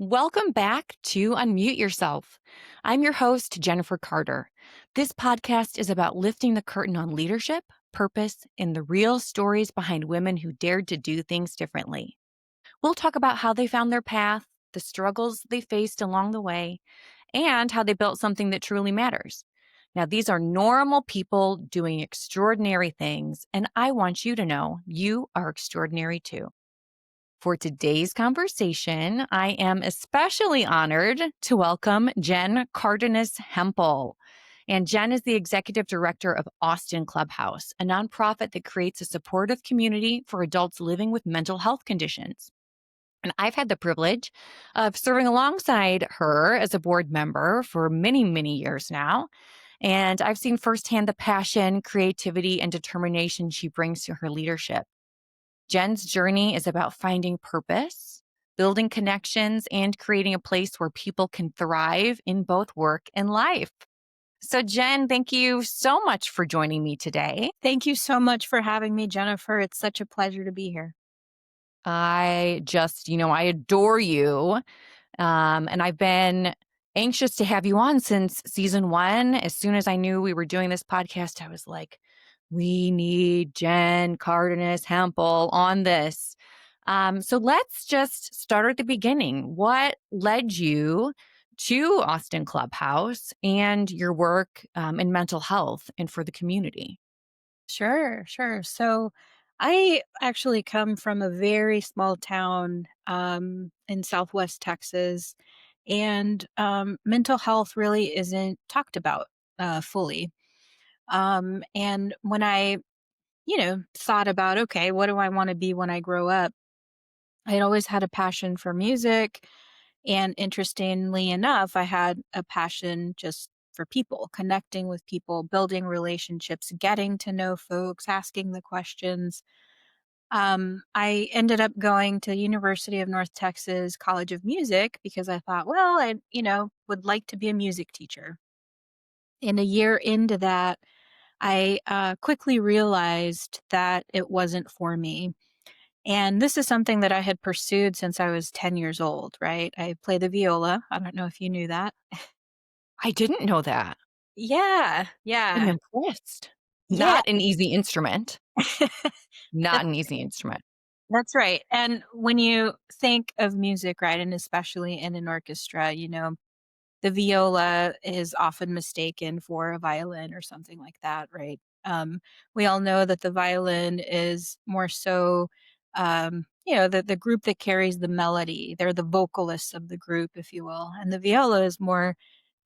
Welcome back to Unmute Yourself. I'm your host, Jennifer Carter. This podcast is about lifting the curtain on leadership, purpose, and the real stories behind women who dared to do things differently. We'll talk about how they found their path, the struggles they faced along the way, and how they built something that truly matters. Now, these are normal people doing extraordinary things, and I want you to know you are extraordinary too. For today's conversation, I am especially honored to welcome Jen Cardenas Hempel. And Jen is the executive director of Austin Clubhouse, a nonprofit that creates a supportive community for adults living with mental health conditions. And I've had the privilege of serving alongside her as a board member for many, many years now. And I've seen firsthand the passion, creativity, and determination she brings to her leadership. Jen's journey is about finding purpose, building connections, and creating a place where people can thrive in both work and life. So, Jen, thank you so much for joining me today. Thank you so much for having me, Jennifer. It's such a pleasure to be here. I adore you. And I've been anxious to have you on since season 1. As soon as I knew we were doing this podcast, I was like, we need Jen Cardenas Hempel on this. So let's just start at the beginning. What led you to Austin Clubhouse and your work in mental health and for the community? Sure. So I actually come from a very small town in Southwest Texas, and mental health really isn't talked about fully. And when I thought about, okay, what do I want to be when I grow up? I'd always had a passion for music. And interestingly enough, I had a passion just for people, connecting with people, building relationships, getting to know folks, asking the questions. I ended up going to University of North Texas College of Music because I thought, well, I would like to be a music teacher. And a year into that, I quickly realized that it wasn't for me. And this is something that I had pursued since I was 10 years old, right? I play the viola. I don't know if you knew that. I didn't know that. Yeah, I'm yeah, impressed. yeah. Not an easy instrument. Not That's an easy instrument. that's right. And when you think of music, right, and especially in an orchestra, the viola is often mistaken for a violin or something like that, right? We all know that the violin is more so, the group that carries the melody. They're the vocalists of the group, if you will. And the viola is more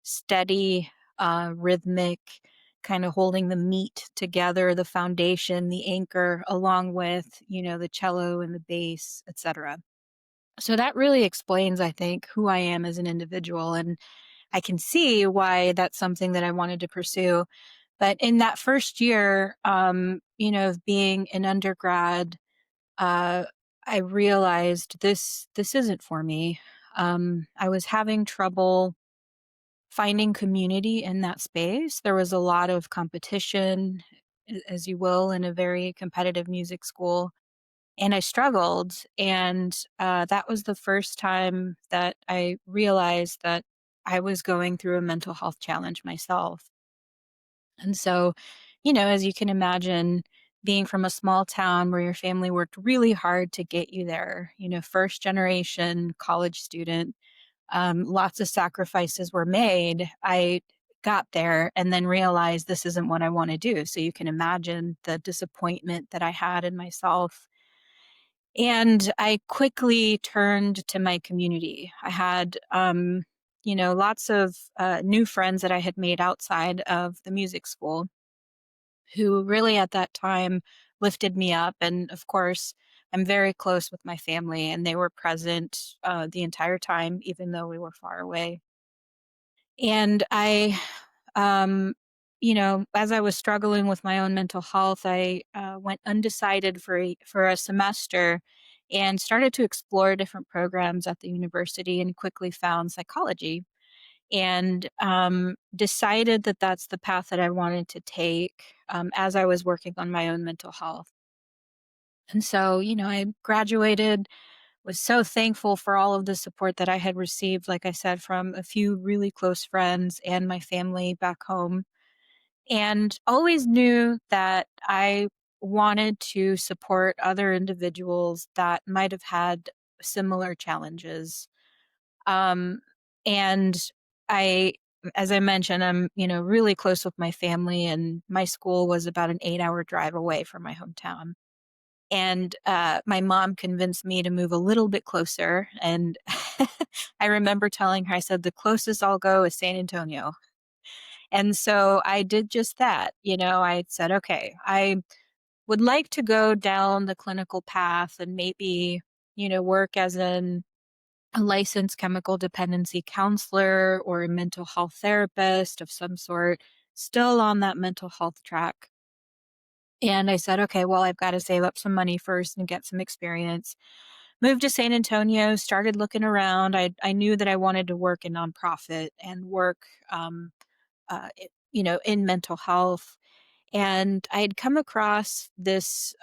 steady, rhythmic, kind of holding the meat together, the foundation, the anchor, along with, the cello and the bass, etc. So that really explains, I think, who I am as an individual. And I can see why that's something that I wanted to pursue. But in that first year, of being an undergrad, uh, I realized this isn't for me. I was having trouble finding community in that space. There was a lot of competition, as you will, in a very competitive music school. And I struggled. And that was the first time that I realized that I was going through a mental health challenge myself. And so, as you can imagine, being from a small town where your family worked really hard to get you there, first generation college student, lots of sacrifices were made. I got there and then realized this isn't what I want to do. So you can imagine the disappointment that I had in myself. And I quickly turned to my community. I had, lots of new friends that I had made outside of the music school who really at that time lifted me up. And of course, I'm very close with my family, and they were present the entire time, even though we were far away. And as I was struggling with my own mental health, I went undecided for a semester and started to explore different programs at the university and quickly found psychology and decided that that's the path that I wanted to take as I was working on my own mental health. And so, I graduated was so thankful for all of the support that I had received, like I said, from a few really close friends and my family back home, and always knew that I wanted to support other individuals that might have had similar challenges. Um, and I, as I mentioned, I'm, really close with my family, and my school was about an 8-hour drive away from my hometown. And my mom convinced me to move a little bit closer. And I remember telling her, I said, the closest I'll go is San Antonio. And so I did just that. I said, okay, I would like to go down the clinical path and maybe, work as a licensed chemical dependency counselor or a mental health therapist of some sort, still on that mental health track. And I said, okay, well, I've got to save up some money first and get some experience. Moved to San Antonio, started looking around. I knew that I wanted to work in nonprofit and work, in mental health. And I had come across this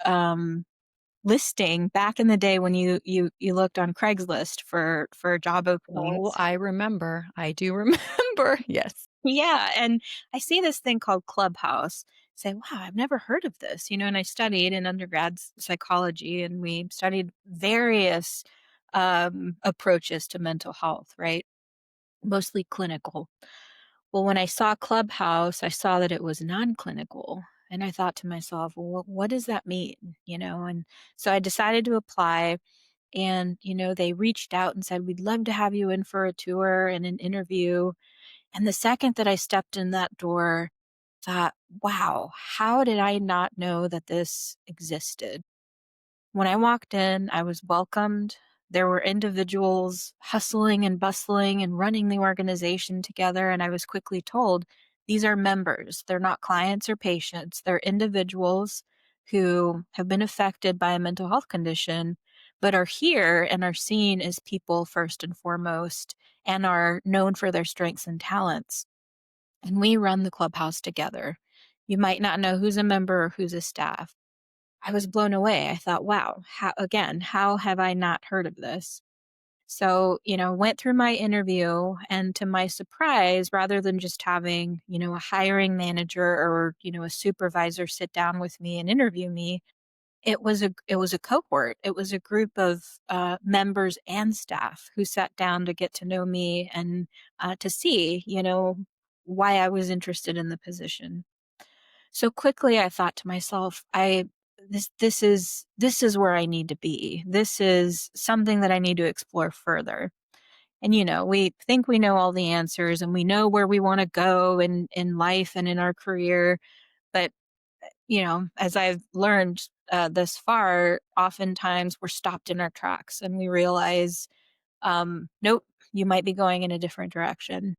listing back in the day when you looked on Craigslist for job Oh, openings. I remember. I do remember. Yes. Yeah, and I see this thing called Clubhouse. Say, wow, I've never heard of this, and I studied in psychology, and we studied various approaches to mental health, right? Mostly clinical. Well, when I saw Clubhouse, I saw that it was non-clinical, and I thought to myself, well, what does that mean? And so I decided to apply, and they reached out and said, we'd love to have you in for a tour and an interview. And the second that I stepped in that door, thought, wow, how did I not know that this existed? When I walked in, I was welcomed. There were individuals hustling and bustling and running the organization together. And I was quickly told these are members. They're not clients or patients. They're individuals who have been affected by a mental health condition, but are here and are seen as people first and foremost and are known for their strengths and talents. And we run the clubhouse together. You might not know who's a member or who's a staff. I was blown away. I thought, wow, how have I not heard of this? So, went through my interview, and to my surprise, rather than just having, a hiring manager or, a supervisor sit down with me and interview me, it was a cohort. It was a group of members and staff who sat down to get to know me and to see, why I was interested in the position. So quickly I thought to myself, I this is where I need to be. This is something that I need to explore further. And we think we know all the answers and we know where we want to go in life and in our career, but as I've learned this far, oftentimes we're stopped in our tracks and we realize, nope, you might be going in a different direction.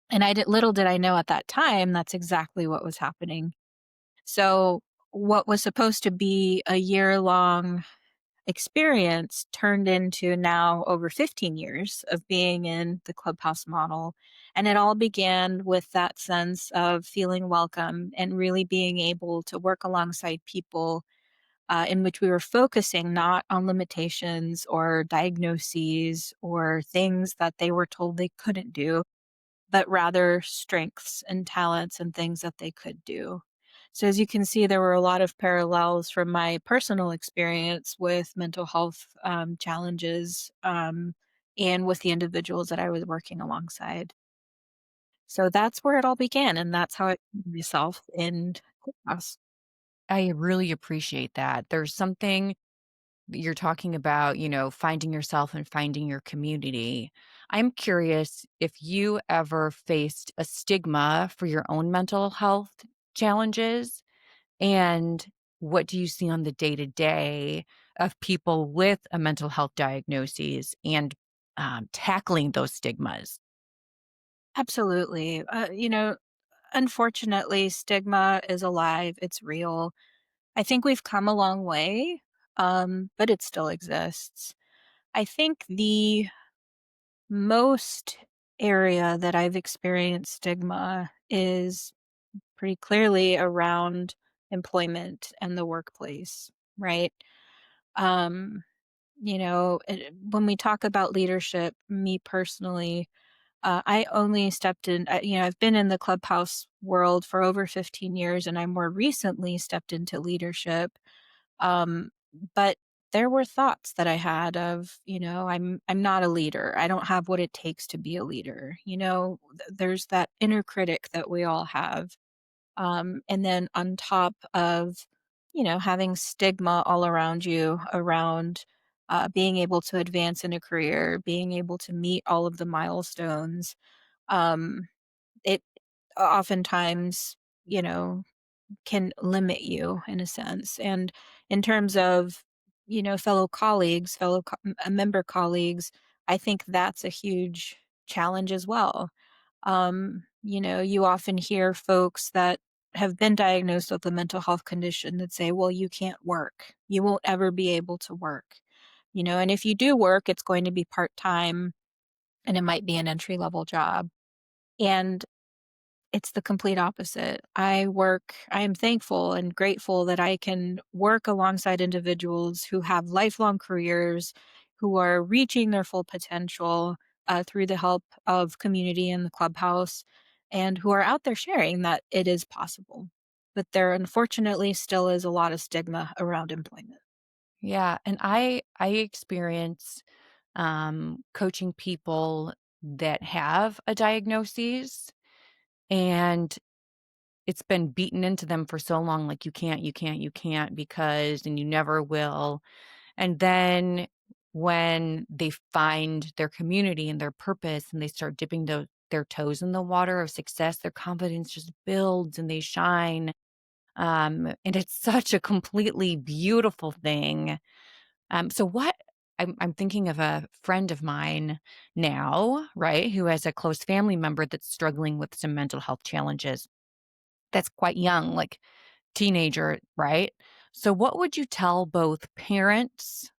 And little did I know at that time that's exactly what was happening. So, what was supposed to be a year-long experience turned into now over 15 years of being in the clubhouse model. And it all began with that sense of feeling welcome and really being able to work alongside people in which we were focusing not on limitations or diagnoses or things that they were told they couldn't do, but rather strengths and talents and things that they could do. So, as you can see, there were a lot of parallels from my personal experience with mental health challenges and with the individuals that I was working alongside. So that's where it all began, and that's how I found myself in Clubhouse. I really appreciate that. There's something you're talking about, finding yourself and finding your community. I'm curious if you ever faced a stigma for your own mental health challenges, and what do you see on the day to day of people with a mental health diagnosis and tackling those stigmas? Absolutely. Unfortunately, stigma is alive, it's real. I think we've come a long way, but it still exists. I think the most area that I've experienced stigma is pretty clearly around employment and the workplace, right? Um, when we talk about leadership, me personally, I only stepped in, I've been in the clubhouse world for over 15 years and I more recently stepped into leadership. Um, but there were thoughts that I had of, I'm not a leader. I don't have what it takes to be a leader. There's that inner critic that we all have. And then on top of, having stigma all around you around being able to advance in a career, being able to meet all of the milestones, it oftentimes, you know, can limit you in a sense. And in terms of, fellow colleagues, member colleagues, I think that's a huge challenge as well. You often hear folks that have been diagnosed with a mental health condition that say, well, you can't work. You won't ever be able to work. And if you do work, it's going to be part time and it might be an entry level job. And it's the complete opposite. I am thankful and grateful that I can work alongside individuals who have lifelong careers, who are reaching their full potential through the help of community and the clubhouse, and who are out there sharing that it is possible. But there unfortunately still is a lot of stigma around employment. Yeah, and I experience coaching people that have a diagnosis, and it's been beaten into them for so long, like, you can't because and you never will. And then when they find their community and their purpose and they start dipping their toes in the water of success, their confidence just builds and they shine. And it's such a completely beautiful thing. So what I'm thinking of a friend of mine now, right, who has a close family member that's struggling with some mental health challenges. That's quite young, like teenager, right? So what would you tell both parents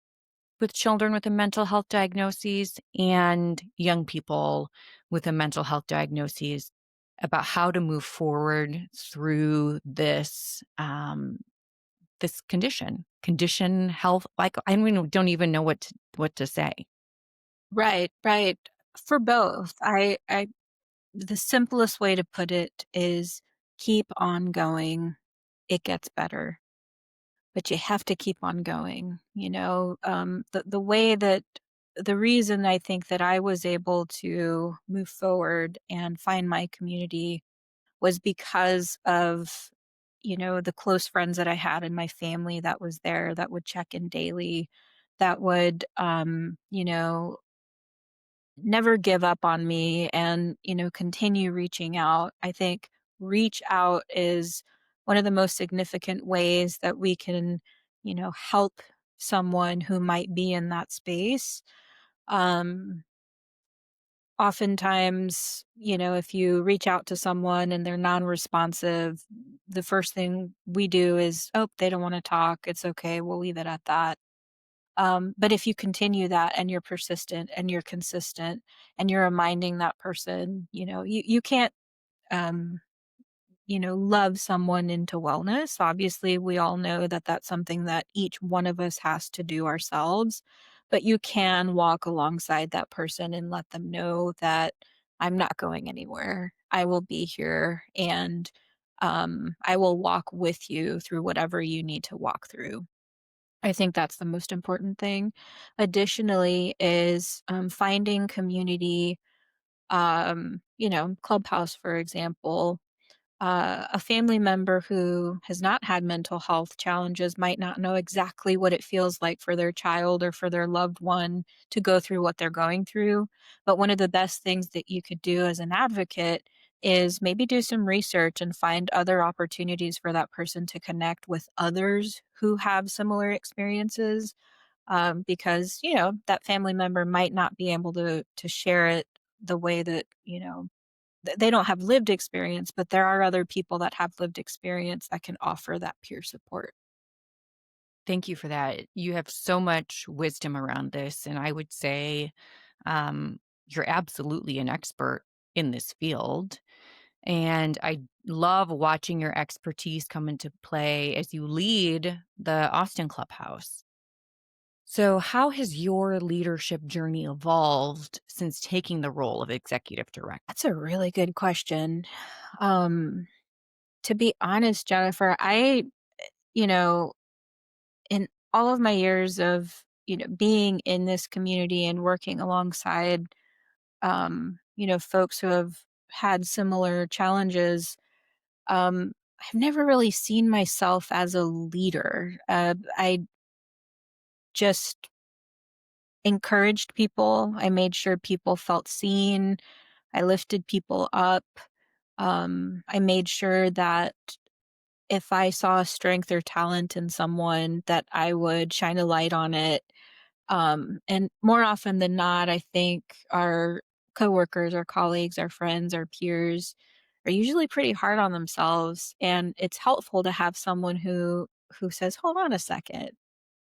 with children with a mental health diagnosis and young people with a mental health diagnosis about how to move forward through this condition, health, like, don't even know what to say. Right, right. For both, I the simplest way to put it is keep on going. It gets better, but you have to keep on going. The way that the reason I think that I was able to move forward and find my community was because of, the close friends that I had in my family that was there that would check in daily, that would, never give up on me and, continue reaching out. I think reach out is one of the most significant ways that we can, help someone who might be in that space. Um, Oftentimes, if you reach out to someone and they're non-responsive, the first thing we do is, oh, they don't want to talk. It's okay. We'll leave it at that. But if you continue that and you're persistent and you're consistent and you're reminding that person, you can't, um, love someone into wellness. Obviously, we all know that that's something that each one of us has to do ourselves, but you can walk alongside that person and let them know that I'm not going anywhere. I will be here and I will walk with you through whatever you need to walk through. I think that's the most important thing. Additionally is, finding community, Clubhouse, for example. A family member who has not had mental health challenges might not know exactly what it feels like for their child or for their loved one to go through what they're going through. But one of the best things that you could do as an advocate is maybe do some research and find other opportunities for that person to connect with others who have similar experiences. Because that family member might not be able to share it the way that they don't have lived experience, but there are other people that have lived experience that can offer that peer support. Thank you for that. You have so much wisdom around this, and I would say, you're absolutely an expert in this field, and I love watching your expertise come into play as you lead the Austin Clubhouse. So, how has your leadership journey evolved since taking the role of executive director? That's a really good question. Um, to be honest, Jennifer, you know, in all of my years of, being in this community and working alongside, folks who have had similar challenges, I've never really seen myself as a leader. I just encouraged people. I made sure people felt seen. I lifted people up. I made sure that if I saw a strength or talent in someone, that I would shine a light on it. And more often than not, I think our coworkers, our colleagues, our friends, our peers are usually pretty hard on themselves, and it's helpful to have someone who says, "Hold on a second.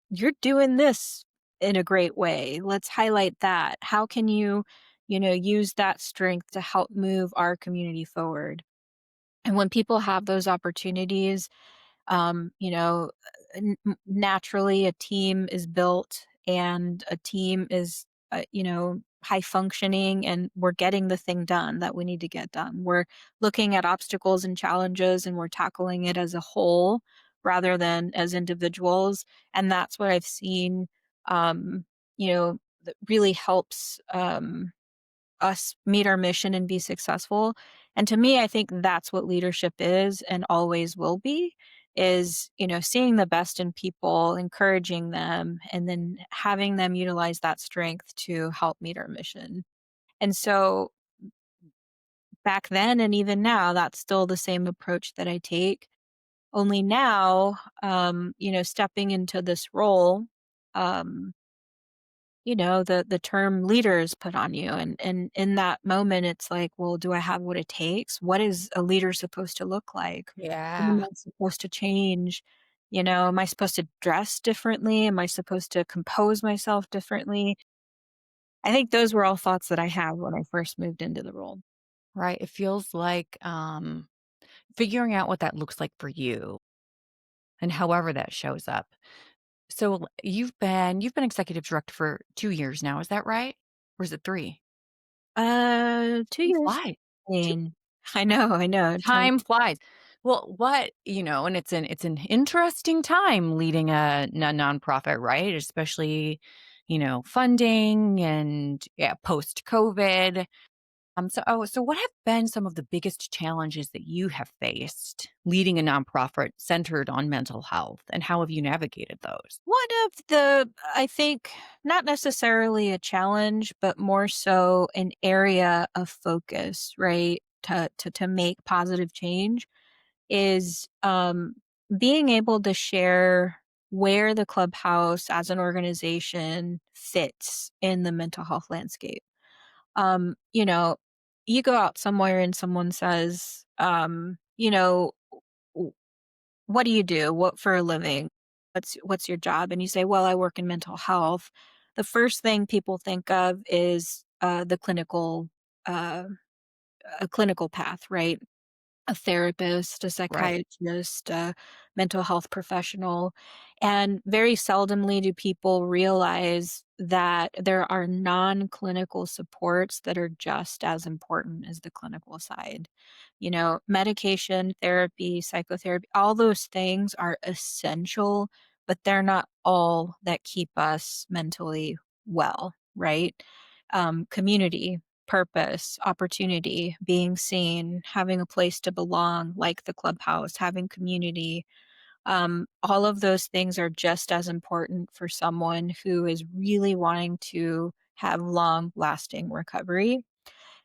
You're doing this in a great way. Let's highlight that. How can you, use that strength to help move our community forward?" And when people have those opportunities, um, you know, naturally a team is built and a team is, high functioning, and we're getting the thing done that we need to get done. We're looking at obstacles and challenges, and we're tackling it as a whole rather than as individuals. And that's what I've seen, that really helps, us meet our mission and be successful. And to me, I think that's what leadership is and always will be, is, seeing the best in people, encouraging them, and then having them utilize that strength to help meet our mission. And so back then and even now, that's still the same approach that I take. Only now, stepping into this role, um, the term leader is put on you, and in that moment it's like, well, do I have what it takes? What is a leader supposed to look like? What am Yeah. I supposed to change? Am I supposed to dress differently? Am I supposed to compose myself differently? I think those were all thoughts that I had when I first moved into the role. Right. It feels like figuring out what that looks like for you and however that shows up. So you've been executive director for 2 years now, is that right? Or is it 3? 2 Time years. flies. I know, time. Time flies. Well, and it's an interesting time leading a nonprofit, right? Especially, funding and yeah, post COVID. So what have been some of the biggest challenges that you have faced leading a nonprofit centered on mental health, and how have you navigated those? One of the, I think, not necessarily a challenge, but more so an area of focus, right? To make positive change is, being able to share where the clubhouse as an organization fits in the mental health landscape. Um, you know, you go out somewhere and someone says, what do you do? What for a living? What's your job? And you say, "Well, I work in mental health." The first thing people think of is the uh, clinical path, right? A therapist, a Right. psychiatrist, a mental health professional. And very seldomly do people realize that there are non clinical supports that are just as important as the clinical side. Medication, therapy, psychotherapy, all those things are essential, but they're not all that keep us mentally well, right? Community, purpose, opportunity, being seen, having a place to belong, like the clubhouse, having community. All of those things are just as important for someone who is really wanting to have long lasting recovery.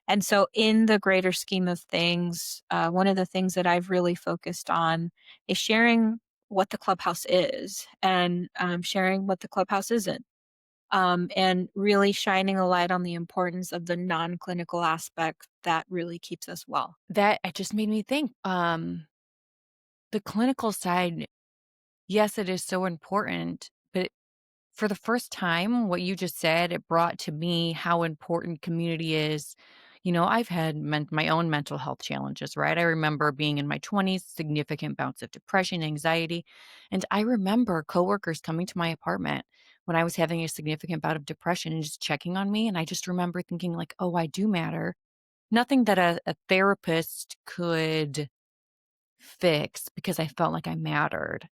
And so, in the greater scheme of things, one of the things that I've really focused on is sharing what the clubhouse is, and sharing what the clubhouse isn't, and really shining a light on the importance of the non-clinical aspect that really keeps us well. That it just made me think, the clinical side, yes, it is so important, but for the first time, what you just said, it brought to me how important community is, I've had my own mental health challenges, right? I remember being in my 20s, significant bouts of depression, anxiety. And I remember coworkers coming to my apartment when I was having a significant bout of depression and just checking on me. And I just remember thinking, like, oh, I do matter. Nothing that a therapist could fix because I felt like I mattered.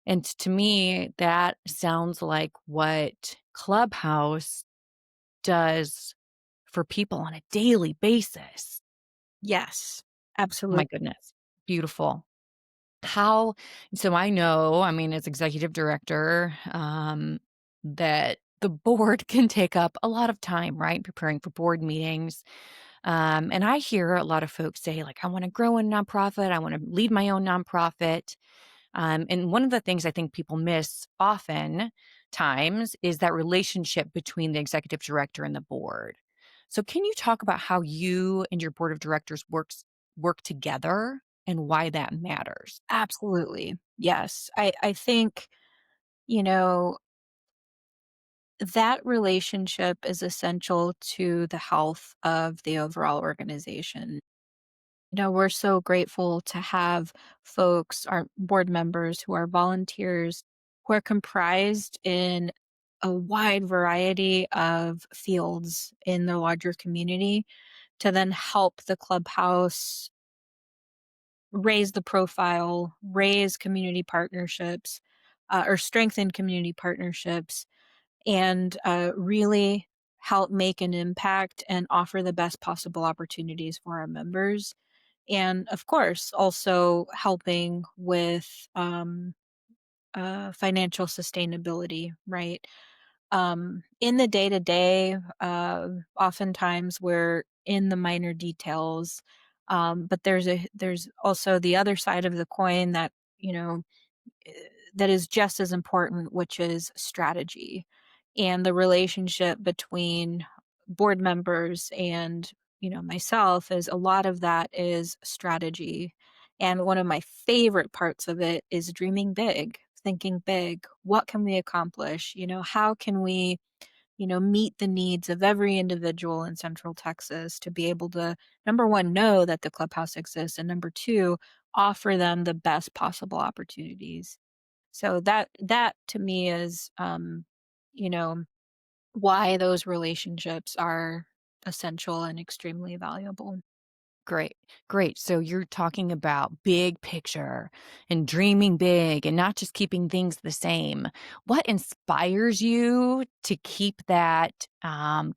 And to me, that sounds like what Clubhouse does for people on a daily basis. Yes, Oh my absolutely. goodness. Beautiful. How so I know, I mean, as executive director, that the board can take up a lot of time, right? Preparing for board meetings. And I hear a lot of folks say, like, I want to grow a nonprofit, I want to lead my own nonprofit. And one of the things I think people miss often times is that relationship between the executive director and the board. So can you talk about how you and your board of directors work together and why that matters? Absolutely. Yes. I think, you know, that relationship is essential to the health of the overall organization. We're so grateful to have folks, our board members who are volunteers, who are comprised in a wide variety of fields in the larger community to then help the clubhouse raise the profile, raise community partnerships, or strengthen community partnerships, and really help make an impact and offer the best possible opportunities for our members. And of course, also helping with financial sustainability, right? In the day to day, oftentimes we're in the minor details, but there's also the other side of the coin that you know eh, that is just as important, which is strategy and the relationship between board members and myself. Is a lot of that is strategy, and one of my favorite parts of it is dreaming big, thinking big. What can we accomplish? How can we meet the needs of every individual in Central Texas to be able to, number one, know that the clubhouse exists, and number two, offer them the best possible opportunities. So that to me is, you know, why those relationships are essential and extremely valuable. Great. Great. So you're talking about big picture and dreaming big and not just keeping things the same. What inspires you to keep that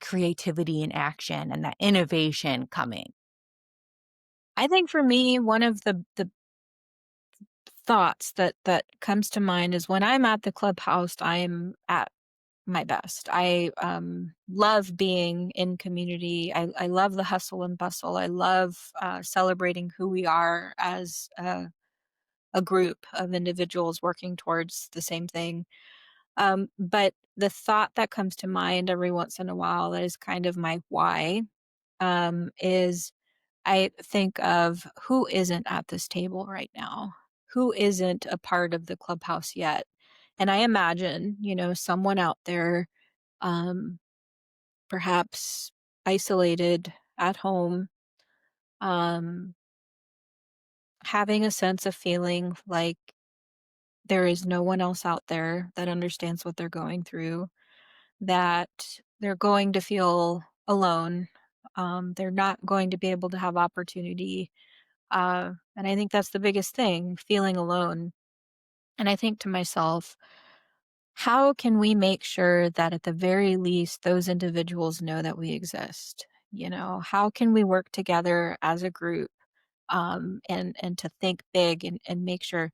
creativity in action and that innovation coming? I think for me, one of the thoughts that comes to mind is when I'm at the clubhouse, I'm at my best. I love being in community. I love the hustle and bustle. I love celebrating who we are as a group of individuals working towards the same thing. But the thought that comes to mind every once in a while that is kind of my why, is I think of who isn't at this table right now, who isn't a part of the clubhouse yet. And I imagine, someone out there, um, perhaps isolated at home, um, having a sense of feeling like there is no one else out there that understands what they're going through, that they're going to feel alone. They're not going to be able to have opportunity. And I think that's the biggest thing, feeling alone. And I think to myself, how can we make sure that at the very least those individuals know that we exist? How can we work together as a group, and to think big and make sure,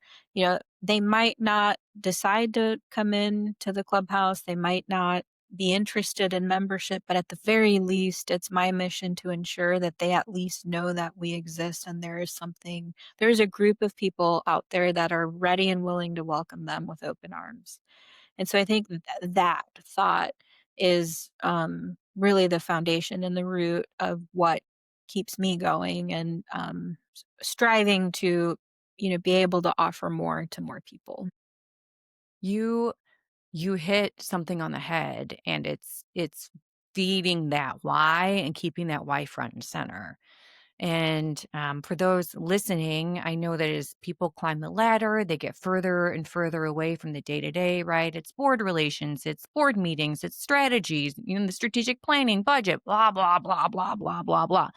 they might not decide to come in to the clubhouse, they might not be interested in membership, but at the very least, it's my mission to ensure that they at least know that we exist and there's a group of people out there that are ready and willing to welcome them with open arms. And so I think that thought is, really the foundation and the root of what keeps me going and, striving to, be able to offer more to more people. You you hit something on the head and it's feeding that why and keeping that why front and center. And for those listening, I know that as people climb the ladder, they get further and further away from the day to day, right? It's board relations, it's board meetings, it's strategies, the strategic planning, budget, blah, blah, blah, blah, blah, blah, blah.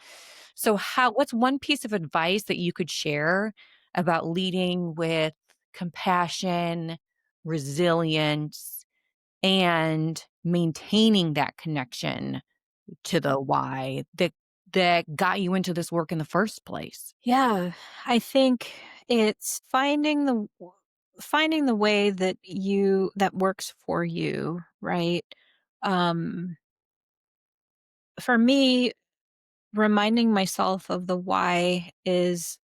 So, what's one piece of advice that you could share about leading with compassion, resilience, and maintaining that connection to the why that got you into this work in the first place? Yeah, I think it's finding the way that works for you, right? Um, for me, reminding myself of the why is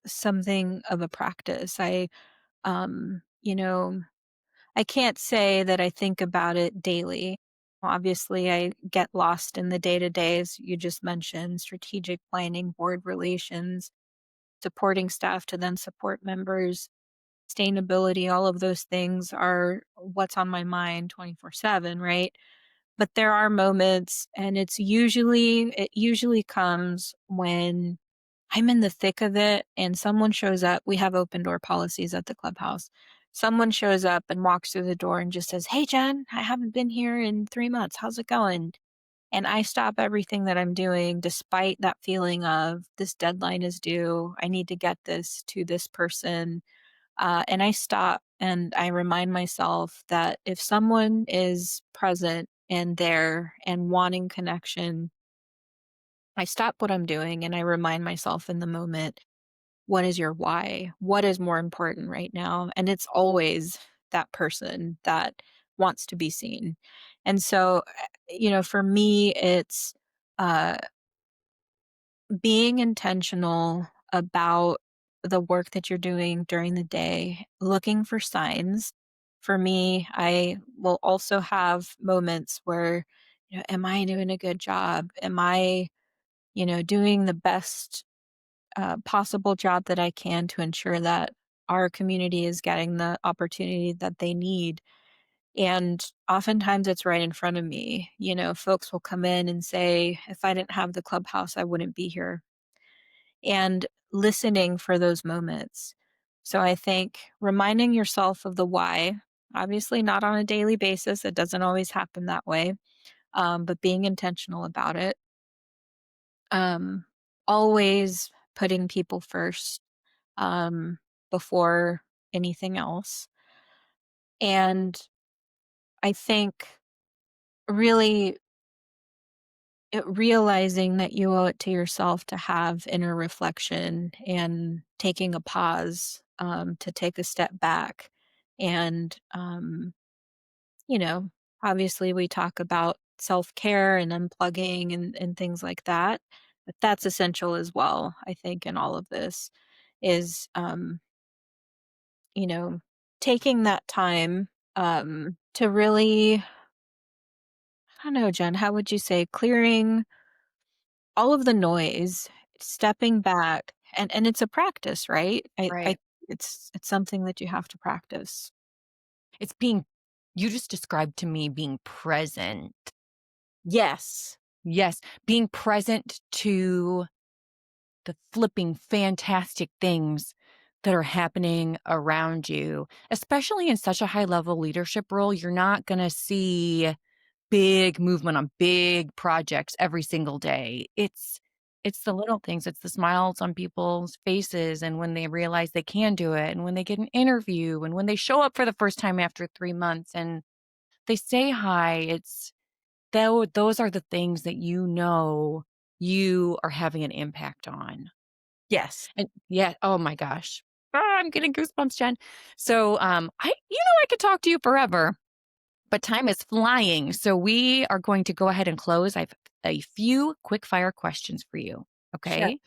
something of a practice. You know, I can't say that I think about it daily. Obviously, I get lost in the day to days you just mentioned, strategic planning, board relations, supporting staff to then support members, sustainability, all of those things are what's on my mind 24/7, right? But there are moments and it usually comes when I'm in the thick of it and someone shows up. We have open door policies at the clubhouse. Someone shows up and walks through the door and just says, "Hey Jen, I haven't been here in 3 months. How's it going?" And I stop everything that I'm doing despite that feeling of this deadline is due. I need to get this to this person. And I stop and I remind myself that if someone is present and there and wanting connection, I stop what I'm doing and I remind myself in the moment, what is your why? What is more important right now? And it's always that person that wants to be seen. And so, for me, it's uh, being intentional about the work that you're doing during the day, looking for signs. For me, I will also have moments where, am I doing a good job? Am I, doing the best possible job that I can to ensure that our community is getting the opportunity that they need? And oftentimes it's right in front of me. Folks will come in and say, if I didn't have the clubhouse, I wouldn't be here, and listening for those moments. So I think reminding yourself of the why, obviously not on a daily basis, it doesn't always happen that way, but being intentional about it. Um, Always putting people first um, before anything else. And I think really realizing that you owe it to yourself to have inner reflection and taking a pause, to take a step back. And, you know, obviously we talk about self care and unplugging and things like that. But that's essential as well, I think, in all of this is, you know, taking that time to really, I don't know, Jen, how would you say clearing all of the noise, stepping back, and it's a practice, right? I Right. it's something that you have to practice. It's being You just described to me being present. Yes. Yes, being present to the flipping fantastic things that are happening around you, especially in such a high level leadership role. You're not going to see big movement on big projects every single day. It's the little things. It's the smiles on people's faces and when they realize they can do it and when they get an interview and when they show up for the first time after 3 months and they say hi. It's those are the things that you are having an impact on. Yes. And yeah, oh my gosh. Ah, I'm getting goosebumps, Jen. So, I could talk to you forever, but time is flying. So we are going to go ahead and close. I've a few quick fire questions for you. Sure. Okay.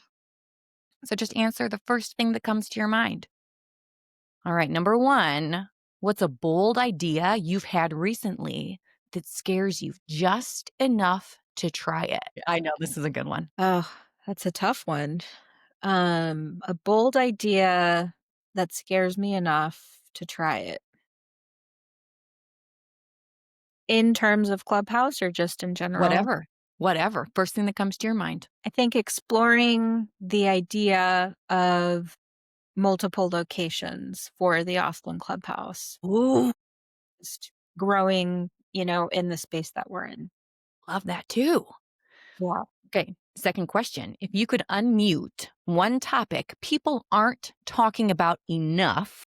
So just answer the first thing that comes to your mind. All right. Number one, what's a bold idea you've had recently that scares you just enough to try it? I know this is a good one. Oh, that's a tough one. A bold idea that scares me enough to try it. In terms of Clubhouse or just in general? Whatever, whatever. First thing that comes to your mind. I think exploring the idea of multiple locations for the Austin Clubhouse, Ooh, just growing, in the space that we're in. love that too. Yeah. Okay, second question. If you could unmute one topic people aren't talking about enough,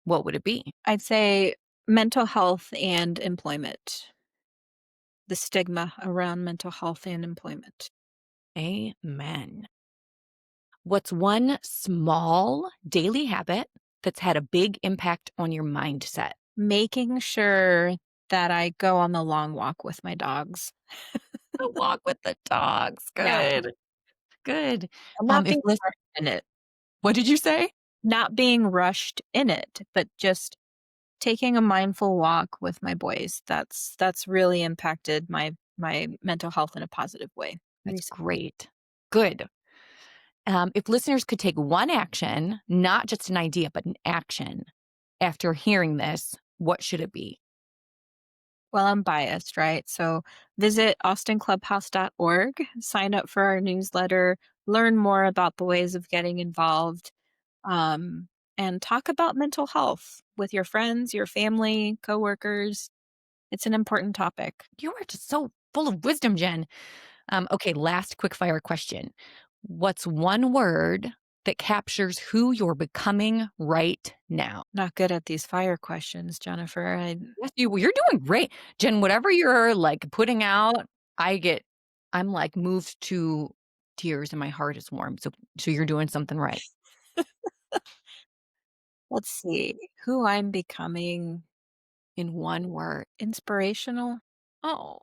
what would it be? I'd say mental health and employment, the stigma around mental health and employment. Amen. What's one small daily habit that's had a big impact on your mindset? Making sure that I go on the long walk with my dogs. A walk with the dogs. Yeah. Good. Good. And not If being listen, rushed in it. what did you say? Not being rushed in it, but just taking a mindful walk with my boys. That's really impacted my mental health in a positive way That's recently. great. Good. If listeners could take one action, not just an idea, but an action after hearing this, what should it be? Well, I'm biased, right? So visit austinclubhouse.org, sign up for our newsletter, learn more about the ways of getting involved, um, and talk about mental health with your friends, your family, coworkers. It's an important topic. You are just so full of wisdom, Jen. Okay, last quick fire question. What's one word that captures who you're becoming right now? Not good at these fire questions, Jennifer. Yes, you're doing great. Jen, whatever you're like putting out, I'm like moved to tears and my heart is warm. So you're doing something right Let's see who I'm becoming. in one word. Inspirational. Oh,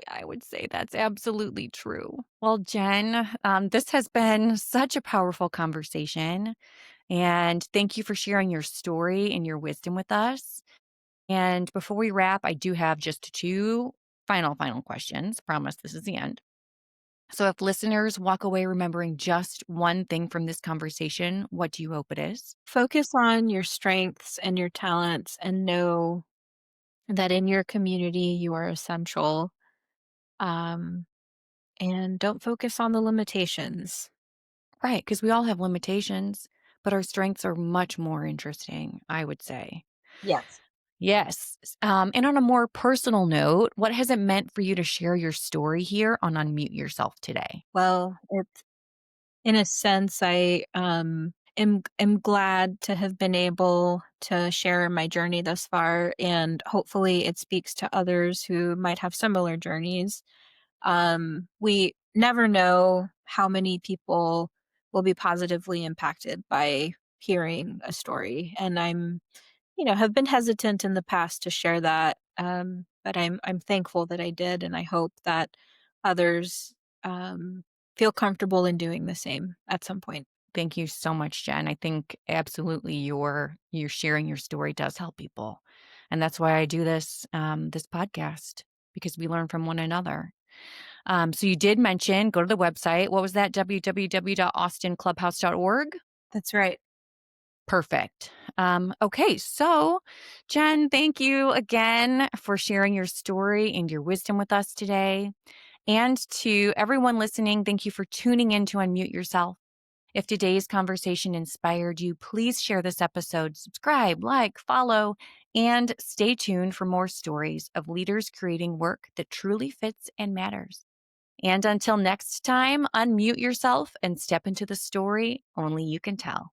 I would say that's absolutely true. Well, Jen, this has been such a powerful conversation. And thank you for sharing your story and your wisdom with us. And before we wrap, I do have just two final questions. Promise this is the end. So, if listeners walk away remembering just one thing from this conversation, what do you hope it is? Focus on your strengths and your talents and know that in your community you are essential. Um, and don't focus on the limitations. Right. Because we all have limitations, but our strengths are much more interesting, I would say. Yes. Yes. And on a more personal note, what has it meant for you to share your story here on Unmute Yourself today? Well, it's in a sense, I am glad to have been able to share my journey thus far, and hopefully, it speaks to others who might have similar journeys. We never know how many people will be positively impacted by hearing a story, and have been hesitant in the past to share that. But I'm thankful that I did, and I hope that others um, feel comfortable in doing the same at some point. Thank you so much, Jen. I think absolutely your sharing your story does help people. And that's why I do this podcast because we learn from one another. So you did mention go to the website. What was that? www.austinclubhouse.org. That's right. Perfect. Okay, so Jen, thank you again for sharing your story and your wisdom with us today. And to everyone listening, thank you for tuning in to Unmute Yourself. If today's conversation inspired you, please share this episode, subscribe, like, follow, and stay tuned for more stories of leaders creating work that truly fits and matters. And until next time, unmute yourself and step into the story only you can tell.